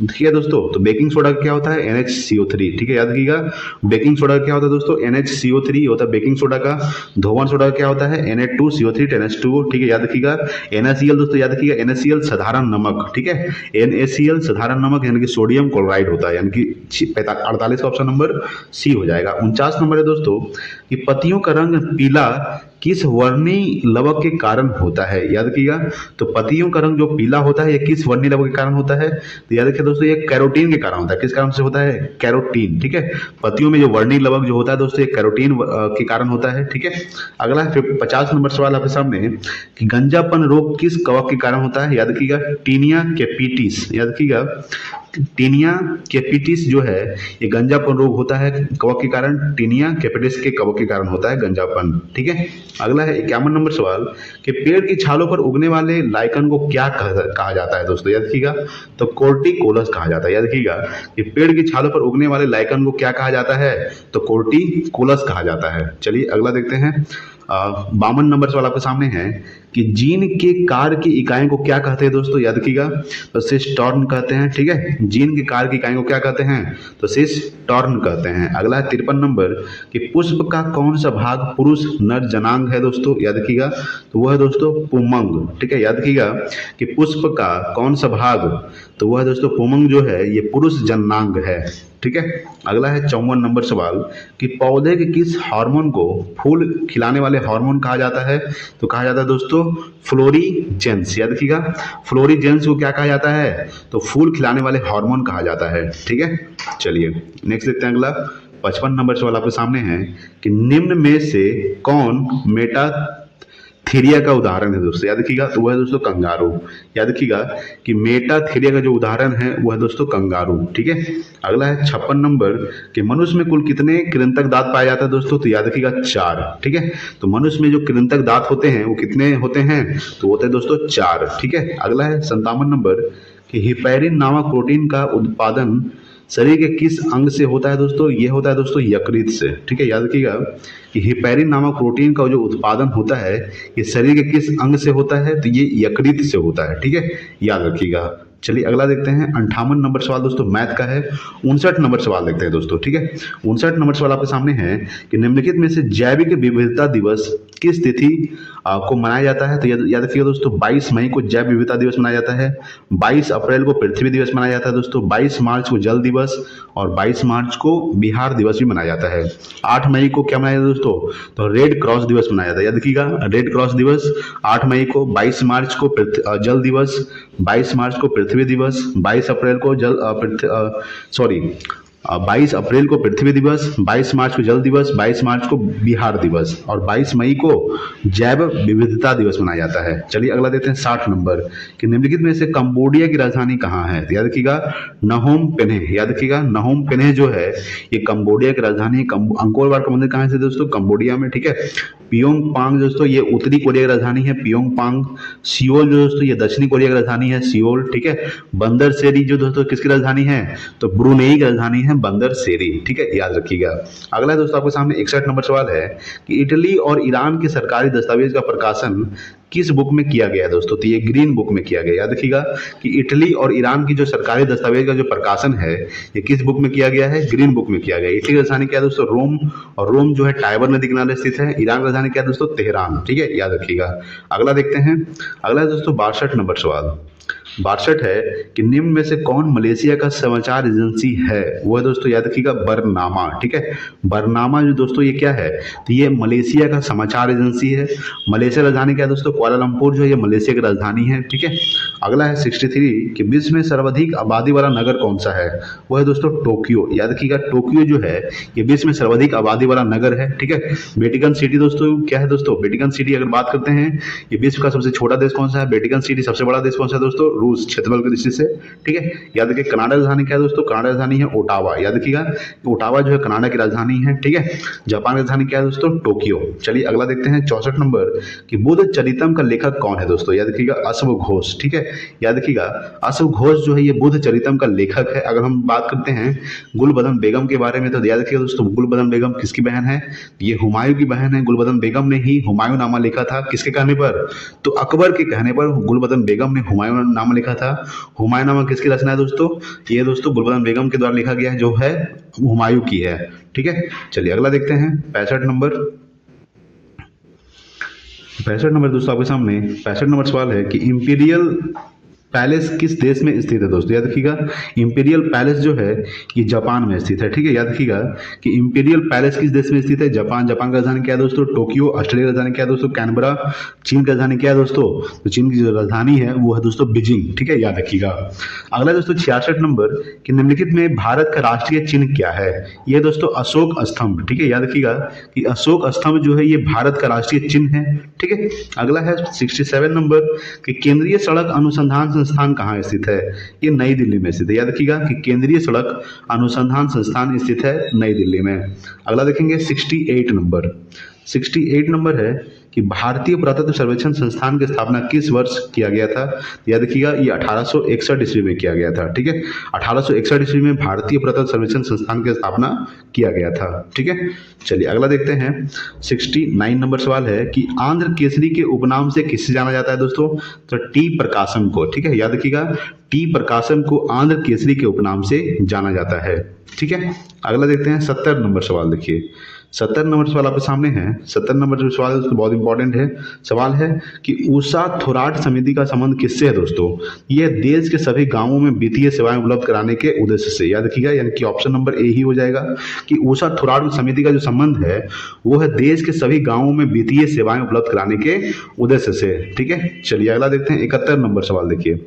ठीक है दोस्तों। तो बेकिंग सोडा क्या होता है, NaCO3, ठीक है, याद रखिएगा बेकिंग सोडा क्या होता है दोस्तों, NaCO3 होता है बेकिंग सोडा का। धोबन सोडा क्या होता है, Na2CO3 10H2O, ठीक है, याद रखिएगा। NaCl दोस्तों याद रखिएगा NaCl साधारण नमक, ठीक है, NaCl साधारण नमक यानी कि सोडियम क्लोराइड होता है, यानी कि 48 का ऑप्शन नंबर सी हो जाएगा। 49 नंबर है दोस्तों कि पत्तियों का रंग पीला किस वर्णी लवक के कारण होता है, याद रखिएगा तो पत्तियों का रंग जो पीला होता है ये किस वर्णी लवक के कारण होता है, तो याद रखिए दोस्तों ये कैरोटीन के कारण होता है। किस कारण से होता है, कैरोटीन, ठीक है, पत्तियों में जो वर्णी लवक जो होता है दोस्तों ये कैरोटीन के कारण होता है, ठीक है। अगला है 50 नंबर सवाल आपके सामने कि गंजापन रोग किस कवक के कारण होता है, याद रखिएगा टीनिया कैपिटिस, याद रखिएगा टीनिया कैपिटिस जो है ये गंजापन रोग होता है कवक के कारण, टीनिया कैपिटिस के कवक के कारण होता है गंजापन, ठीक है। अगला है 51 नंबर सवाल कि पेड़ की छालों पर उगने वाले लाइकन को क्या कहा जाता है दोस्तों, याद रखिएगा तो कोर्टिकोलस कहा जाता है, याद रखिएगा कि पेड़ की छालों पर उगने वाले लाइकन को क्या कहा जाता है, तो कोर्टिकोलस कहा जाता है। चलिए अगला देखते हैं 52 नंबर सवाल आपके सामने है कि जीन के कार्य की इकाई को क्या कहते हैं दोस्तों, याद रखिएगा तो सिस्टॉर्न कहते हैं, ठीक है, जीन के कार्य की इकाई को क्या कहते हैं, तो सिस्टॉर्न कहते हैं। अगला है 53 नंबर कि पुष्प का कौन सा भाग पुरुष नर जनांग है दोस्तों, याद रखिएगा तो वह है दोस्तों पुमंग, ठीक है, याद रखिएगा कि पुष्प का कौन सा भाग, तो वह है दोस्तों पुमंग जो है ये पुरुष जनांग है, ठीक है। अगला है 54 नंबर सवाल कि पौधे के किस हार्मोन को फूल खिलाने वाले हार्मोन कहा जाता है, तो कहा जाता है दोस्तों फ्लोरीजेंस, याद रखिएगा फ्लोरीजेंस को क्या कहा जाता है, तो फूल खिलाने वाले हार्मोन कहा जाता है, ठीक है। चलिए नेक्स्ट देखते हैं अगला 55 नंबर सवाल आपके सामने है कि निम्न में से कौन मेटाथीरिया का उदाहरण है दोस्तों, याद रखिएगा तो वह है दोस्तों कंगारू, याद रखिएगा कि मेटाथीरिया का जो उदाहरण है वह है दोस्तों कंगारू, ठीक है। अगला है 56 नंबर कि मनुष्य में कुल कितने कृंतक दांत पाए जाते हैं दोस्तों, तो याद रखिएगा 4, ठीक है, तो मनुष्य में जो कृंतक दांत होते हैं वो कितने होते हैं, तो होते हैं दोस्तों 4, ठीक है। अगला है 57 नंबर कि हिपैरिन नामक प्रोटीन का उत्पादन शरीर के किस अंग से होता है दोस्तों? ये होता है दोस्तों यकृत से। ठीक है, याद रखिएगा कि हेपेरिन नामक प्रोटीन का जो उत्पादन होता है ये शरीर के किस अंग से होता है? तो ये यकृत से होता है। ठीक है, याद रखिएगा। चलिए अगला देखते हैं। 58 नंबर सवाल दोस्तों मैथ का है। 59 नंबर सवाल देखते हैं दोस्तों। ठीक है, 59 नंबर सवाल आपके सामने है कि निम्नलिखित में से जैविक विविधता दिवस किस तिथि को मनाया जाता है? तो याद रखिएगा दोस्तों 22 मई को जैव विविधता दिवस मनाया जाता है, 22 अप्रैल को पृथ्वी दिवस मनाया जाता है दोस्तों, 22 मार्च को जल दिवस और 22 मार्च को बिहार दिवस भी मनाया जाता है। 8 मई को क्या मनाया जाता है दोस्तों? तो रेड क्रॉस दिवस मनाया जाता है। याद रखिएगा रेड क्रॉस दिवस 8 मई को, 22 मार्च को जल दिवस, 22 मार्च को पृथ्वी दिवस, 22 अप्रैल को 22 अप्रैल को पृथ्वी दिवस, 22 मार्च को जल दिवस, 22 मार्च को बिहार दिवस और 22 मई को जैव विविधता दिवस मनाया जाता है। चलिए अगला देते हैं 60 नंबर कि निम्नलिखित में से कंबोडिया की राजधानी कहाँ है? तो याद रखिएगा नहोम पेन्हे। याद रखिएगा नहोम पेन्हे जो है ये कंबोडिया की राजधानी है। अंकोर वाट का मंदिर कहाँ से दोस्तों? कंबोडिया में। ठीक है, पियोंगपांग दोस्तों ये उत्तरी कोरिया की राजधानी है, पियोंगपांग। सियोल जो दोस्तों ये दक्षिणी कोरिया की राजधानी है, सियोल। ठीक है, बंदर सेरी जो दोस्तों किसकी राजधानी है? तो ब्रुनेई की राजधानी है बंदर सेरी। ठीक है, याद रखिएगा। अगला दोस्तों आपके सामने 61 नंबर सवाल है कि इटली और ईरान के सरकारी दस्तावेज का प्रकाशन किस बुक में किया गया है दोस्तों? तो ये ग्रीन बुक में किया गया। याद रखिएगा कि इटली और ईरान की जो सरकारी दस्तावेज का जो प्रकाशन है ये किस बुक में किया गया है? ग्रीन बुक में किया गया। इटली की राजधानी क्या है दोस्तों? रोम, और रोम जो है टाइबर नदी किनारे स्थित है। ईरान की राजधानी क्या है दोस्तों? तेहरान। ठीक है, याद रखिएगा। अगला देखते हैं। अगला है दोस्तों 62 नंबर सवाल। 62 है कि निम्न में से कौन मलेशिया का समाचार एजेंसी है? वो है दोस्तों याद रखिएगा बरनामा। ठीक है, बरनामा जो दोस्तों ये क्या है? तो ये मलेशिया का समाचार एजेंसी है। मलेशिया राजधानी क्या है दोस्तों? कुआलालंपुर जो है ये मलेशिया की राजधानी है। ठीक है, अगला है 63 कि विश्व में सर्वाधिक आबादी वाला नगर कौन सा है? वो है दोस्तों टोक्यो। याद रखिएगा टोक्यो जो है ये विश्व में सर्वाधिक आबादी वाला नगर है। ठीक है, वेटिकन सिटी दोस्तों क्या है दोस्तों? वेटिकन सिटी अगर बात करते हैं ये विश्व का सबसे छोटा देश कौन सा है? Vatican city. सबसे बड़ा देश कौन सा है दोस्तों? रूस, क्षेत्रफल की दृष्टि से। ठीक है, याद रखिए कनाडा राजधानी क्या है दोस्तों? कनाडा राजधानी है ओटावा। याद रखिएगा ओटावा जो है कनाडा की राजधानी है। ठीक है, जापान की राजधानी क्या है दोस्तों? टोक्यो। चलिए अगला देखते हैं 64 नंबर कि बुद्ध चरितम का लेखक कौन है दोस्तों? याद रखिएगा अश्व घोष। ठीक है, याद रखिएगा अश्व घोष जो है ये बुद्ध चरितम का लेखक है। अगर हम बात करते हैं गुलबदन बेगम के बारे में तो याद रखिएगा दोस्तों गुलबदन बेगम किसकी बहन है? ये हुमायूं की बहन है। गुलबदन बेगम ने ही हुमायूं नामा लिखा था। किसके कहने पर? तो अकबर के कहने पर गुलबदन बेगम ने हुमायूं नामा लिखा था। हुमायूं नामा किसकी रचना है दोस्तों? ये दोस्तों गुलबदन बेगम के द्वारा लिखा गया है जो है हुमायूं की है। ठीक है, चलिए अगला देखते हैं 65 नंबर। 65 नंबर दोस्तों आपके सामने 65 नंबर सवाल है कि इंपीरियल पैलेस किस देश में स्थित है दोस्तों? याद रखिएगा इंपीरियल पैलेस जो है ये जापान में स्थित है। ठीक है, याद रखिएगा कि इंपीरियल पैलेस किस देश में स्थित है? जापान। जापान का राजधानी क्या है दोस्तों? टोक्यो। ऑस्ट्रेलिया की राजधानी क्या है दोस्तों? कैनबरा। चीन की राजधानी क्या है दोस्तों? तो चीन की जो राजधानी है वो है दोस्तों बीजिंग। ठीक है, याद रखिएगा। अगला दोस्तों 66 नंबर कि निम्नलिखित में भारत का राष्ट्रीय चिन्ह क्या है? ये दोस्तों अशोक स्तंभ। ठीक है, याद रखिएगा कि अशोक स्तंभ जो है ये भारत का राष्ट्रीय चिन्ह है। ठीक है, अगला है 67 नंबर कि केंद्रीय सड़क अनुसंधान संस्थान कहाँ स्थित है? ये नई दिल्ली में स्थित है। याद रखिएगा कि केंद्रीय सड़क अनुसंधान संस्थान स्थित है नई दिल्ली में। अगला देखेंगे 68 नंबर। 68 नंबर है कि भारतीय पुरातत्व सर्वेक्षण संस्थान की स्थापना किस वर्ष किया गया था? याद रखिएगा ये 1861 ईस्वी में किया गया था। ठीक है, 1861 ईस्वी में भारतीय पुरातत्व सर्वेक्षण संस्थान की स्थापना किया गया था। ठीक है, चलिए अगला देखते हैं 69 नंबर सवाल है कि आंध्र केसरी के उपनाम से किससे जाना जाता है दोस्तों? तो टी प्रकाशम को। ठीक है, याद रखिएगा टी प्रकाशम को आंध्र केसरी के उपनाम से जाना जाता है। ठीक है, अगला देखते हैं 70 नंबर सवाल। देखिए 70 नंबर सवाल आपके सामने है। 70 नंबर जो सवाल है उसको बहुत इंपॉर्टेंट है। सवाल है कि ऊषा थोराट समिति का संबंध किससे है दोस्तों? ये देश के सभी गांवों में वित्तीय सेवाएं उपलब्ध कराने के उद्देश्य से। याद रखिएगा यानी कि ऑप्शन नंबर ए ही हो जाएगा कि ऊषा थोराट समिति का जो संबंध है वो है देश के सभी गांवों में वित्तीय सेवाएं उपलब्ध कराने के उद्देश्य से। ठीक है, चलिए अगला देखते हैं 71 नंबर सवाल। देखिए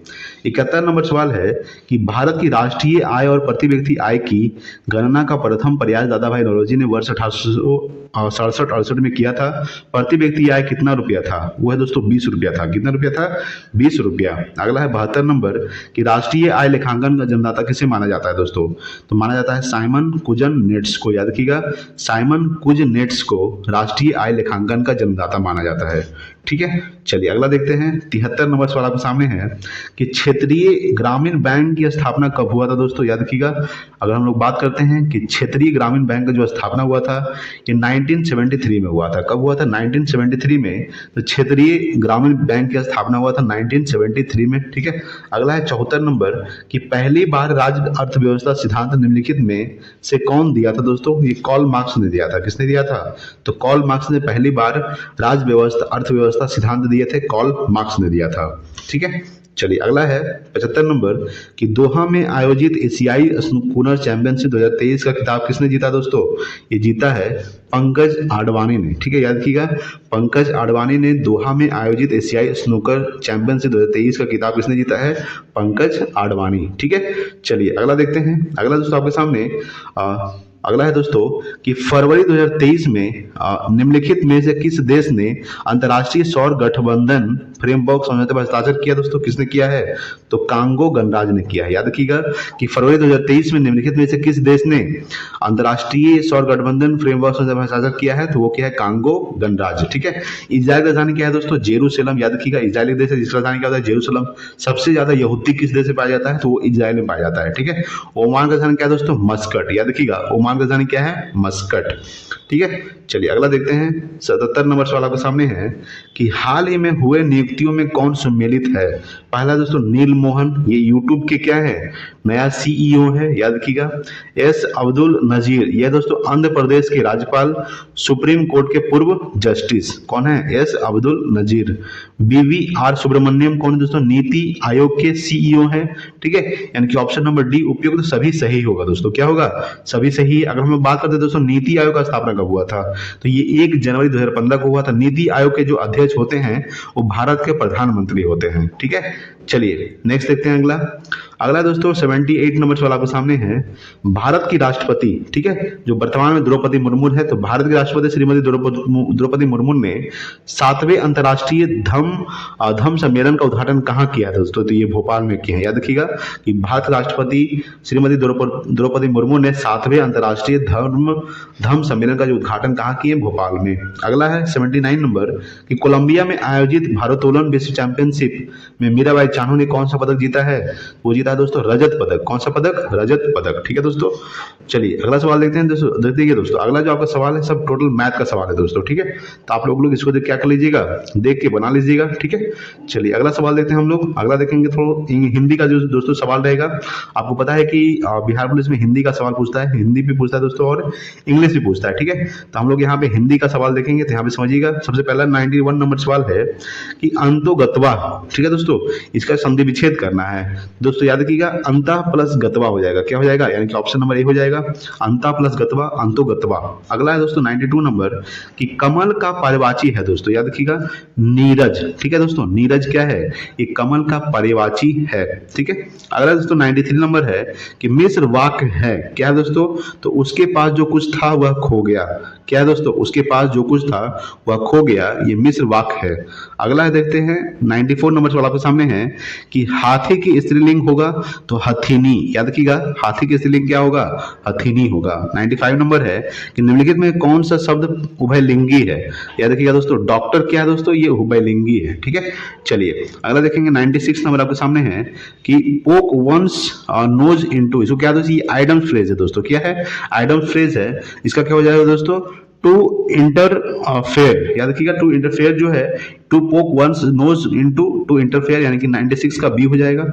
71 नंबर सवाल है कि भारत की राष्ट्रीय आय और प्रति व्यक्ति आय की गणना का प्रथम प्रयास दादा भाई नौरोजी ने वर्ष 1867-68 में किया था। प्रति व्यक्ति आय कितना रुपया था? वो है दोस्तों 20 रुपया था। कितना रुपया था? 20 रुपया। अगला है 72 नंबर कि राष्ट्रीय आय लेखांकन का जन्मदाता किसे माना जाता है दोस्तों? तो माना जाता है साइमन कुजन-नेट्स को। याद रखिएगा साइमन कुजनेट्स को राष्ट्रीय आय लेखांकन का जन्मदाता माना जाता है। ठीक है। चलिए अगला देखते हैं, 73 नंबर सवाल आपके सामने है कि क्षेत्रीय ग्रामीण बैंक की स्थापना कब हुआ था दोस्तों, याद रखिएगा। अगर हम लोग बात करते हैं कि क्षेत्रीय ग्रामीण बैंक का जो स्थापना हुआ था ये 1973 में हुआ था। कब हुआ था? 1973 में। तो क्षेत्रीय ग्रामीण बैंक की स्थापना हुआ था 1973 में, ठीक है। अगला है 74 नंबर कि पहली बार राज्य अर्थव्यवस्था सिद्धांत निम्नलिखित में से कौन दिया था दोस्तों, ये कार्ल मार्क्स ने दिया था। किसने दिया था? तो कार्ल मार्क्स ने पहली बार राज्य व्यवस्था अर्थव्यवस्था सिद्धांत दिए थे, कार्ल मार्क्स ने दिया था, ठीक है। चलिए अगला है 75 नंबर कि दोहा में आयोजित एशियाई स्नूकर चैंपियनशिप 2023 का खिताब किसने जीता दोस्तों, ये जीता है पंकज आडवाणी ने, ठीक है। याद रखिएगा, पंकज आडवाणी ने दोहा में आयोजित एशियाई स्नूकर चैंपियनशिप 2023 का खिताब किसने जीता है? पंकज आडवाणी, ठीक है। चलिए अगला देखते हैं। अगला दोस्तों आपके सामने अगला है दोस्तों कि फरवरी 2023 में निम्नलिखित में से किस देश ने अंतर्राष्ट्रीय सौर गठबंधन फ्रेमवर्क समझौते पर हस्ताक्षर किया दोस्तों, किसने किया है? तो कांगो गणराज्य ने किया है। याद रखिएगा कि फरवरी 2023 में निम्नलिखित में से किस देश ने अंतर्राष्ट्रीय सौर गठबंधन फ्रेमवर्क समझौते पर हस्ताक्षर किया है? तो वो क्या है? कांगो गणराज्य, ठीक है। इजराइल की राजधानी क्या है दोस्तों? जेरूसलम। याद रखिएगा, इजराइल देश है जिसकी राजधानी क्या होता है? जेरूसलम। सबसे ज्यादा यहूदी किस देश से पाया जाता है? तो वो इजराइल में पाया जाता है, ठीक है। ओमान का राजधानी क्या है दोस्तों? मस्कट। याद रखिएगा, ओमान की राजधानी क्या है? मस्कट, ठीक है। चलिए अगला देखते हैं, 77 नंबर सवाल आपके सामने है कि हाल ही में हुए नियुक्तियों में कौन सम्मिलित है? पहला दोस्तों नील मोहन, ये यूट्यूब के क्या है? नया सीईओ है, याद रखिएगा। एस अब्दुल नजीर, यह दोस्तों आंध्र प्रदेश के राज्यपाल, सुप्रीम कोर्ट के पूर्व जस्टिस, कौन है? एस अब्दुल नजीर। बीवी आर सुब्रमण्यम कौन है दोस्तों? नीति आयोग के सीईओ है, ठीक है। यानी कि ऑप्शन नंबर डी उपयुक्त सभी सही होगा दोस्तों। क्या होगा? सभी सही। अगर हम बात करते हैं दोस्तों नीति आयोग का स्थापना कब हुआ था, तो ये 1 जनवरी 2015 को हुआ था। नीति आयोग के जो अध्यक्ष होते हैं वो भारत के प्रधानमंत्री होते हैं, ठीक है। चलिए नेक्स्ट देखते हैं अगला दोस्तों 78 नंबर सवाल आपके सामने है, भारत की राष्ट्रपति, ठीक है, जो वर्तमान में द्रौपदी मुर्मू है, तो भारत की राष्ट्रपति श्रीमती द्रौपदी मुर्मू ने 7वें अंतर्राष्ट्रीय धम्म सम्मेलन का उद्घाटन कहाँ किया था दोस्तों? तो ये भोपाल में किया है। याद रखिएगा कि भारत की राष्ट्रपति श्रीमती द्रौपदी मुर्मू ने 7वें अंतर्राष्ट्रीय धम्म सम्मेलन का जो उद्घाटन कहाँ किए? भोपाल में। अगला है 79 नंबर कि कोलंबिया में आयोजित भारोत्तोलन विश्व चैंपियनशिप में मीराबाई चानू ने कौन सा पदक जीता है? वो जीता है दोस्तों रजत पदक। कौन सा पदक? रजत पदक, ठीक है दोस्तों। चलिए अगला सवाल देखते हैं दोस्तों। देखिए दोस्तों अगला जो आपका सवाल है सब टोटल मैथ का सवाल है दोस्तों, ठीक है। तो आप लोग इसको देख क्या कर लीजिएगा, देख के बना लीजिएगा, ठीक है। चलिए अगला सवाल देखते हैं हम लोग। अगला देखेंगे थोड़ा हिंदी का जो दोस्तों सवाल रहेगा। आपको पता है कि बिहार पुलिस में हिंदी का सवाल पूछता है, हिंदी भी पूछता है दोस्तों और इंग्लिश भी पूछता है, ठीक है। तो हम लोग यहाँ पे हिंदी का सवाल देखेंगे, तो यहाँ पे समझिएगा। सबसे पहला 91 नंबर सवाल है कि अंतोगत्वा, ठीक है दोस्तों, इसका संधि विच्छेद करना है दोस्तों। याद रखिएगा अंतः प्लस गत्वा हो जाएगा, क्या हो जाएगा? यानी कि ऑप्शन नंबर ए हो जाएगा, अंतः प्लस गत्वा, अंतोगत्वा। अगला है दोस्तों 92 नंबर कि कमल का पर्यायवाची है दोस्तों। याद रखिएगा नीरज, ठीक है दोस्तों। नीरज क्या है? ये कमल का पर्यायवाची है, ठीक है। अगला दोस्तों 93 नंबर है कि मिस्र वाक्य है, क्या है दोस्तों? तो उसके पास जो कुछ था वह खो गया। क्या है दोस्तों? उसके पास जो कुछ था वह खो गया, ये मिस्र वाक्य है। अगला है देखते हैं 94 नंबर सवाल आपके सामने है कि हाथी की स्त्रीलिंग होगा तो हथिनी। याद रखिएगा हाथी की स्त्रीलिंग क्या होगा? हथिनी होगा। 95 नंबर है कि निम्नलिखित में कौन सा शब्द उभयलिंगी है? याद रखिएगा दोस्तों डॉक्टर क्या है दोस्तों? ये उभयलिंगी है, ठीक है। चलिए अगला देखेंगे 96 नंबर आपके सामने है कि पोक वंस नोज इनटू, इसको क्या दोस्तों? ये आइडम फ्रेज है दोस्तों। क्या है? आइडम फ्रेज है। इसका क्या हो जाएगा दोस्तों? To interfere. याद रखिएगा टू इंटरफेयर जो है to poke one's nose into to interfere, यानी कि 96 का बी हो जाएगा।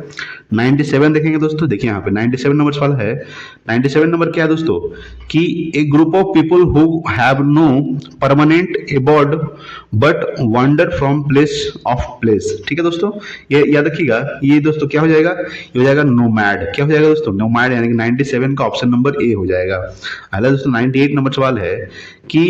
97 देखेंगे दोस्तों, देखिए यहाँ पे 97 नंबर सवाल है। 97 नंबर क्या है दोस्तों कि a group of people who have no permanent abode but wander from place of place, ठीक है दोस्तों। ये याद रखिएगा, ये दोस्तों क्या हो जाएगा? ये हो जाएगा नोमैड। क्या हो जाएगा दोस्तों? नोमैड, यानी कि 97 का ऑप्शन नंबर ए हो जाएगा। अगला दोस्तों 98 नंबर सवाल है कि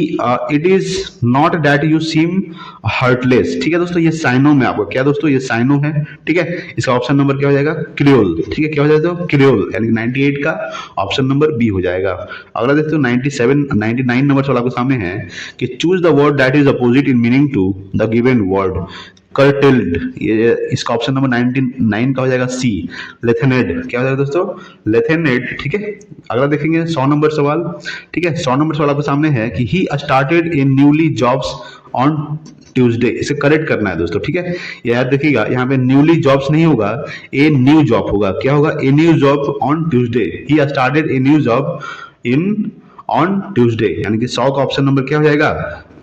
it is not that you seem heartless, ठीक है दोस्तों। ये साइनो में आपको क्या दोस्तों? ये साइनो है, ठीक है। इसका ऑप्शन नंबर क्या हो जाएगा? क्रियोल, ठीक है। क्या हो जाएगा? क्रियोल, यानी 98 का ऑप्शन नंबर बी हो जाएगा। अगला देखते हो 99 नंबर सवाल आपके सामने है कि choose the word that is opposite in meaning to the given word. Curtailed, ये इसका ऑप्शन नंबर 99 का हो जाएगा सी, लेथेनेड, क्या हो जाएगा दोस्तों, लेथेनेड, ठीक है। अगला देखेंगे 100 नंबर सवाल, ठीक है। 100 नंबर सवाल आपके सामने है कि he started in newly jobs on Tuesday, इसे करेक्ट करना है दोस्तों, ठीक है। ये याद देखिएगा, यहाँ पे न्यूली जॉब्स नहीं होगा, ए न्यू जॉब होगा। क्या होगा, a new job on Tuesday, he started a new job in on Tuesday, यानी कि 100 का ऑप्शन नंबर क्या हो जाएगा,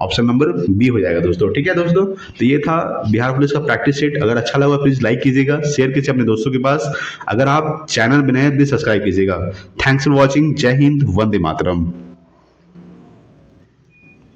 ऑप्शन नंबर बी हो जाएगा दोस्तों, ठीक है दोस्तों। तो ये था बिहार पुलिस का प्रैक्टिस सेट। अगर अच्छा लगा प्लीज लाइक कीजिएगा, शेयर कीजिए अपने दोस्तों के पास। अगर आप चैनल बनाए प्लीज सब्सक्राइब कीजिएगा। Thanks for watching. जय हिंद, वंदे मातरम।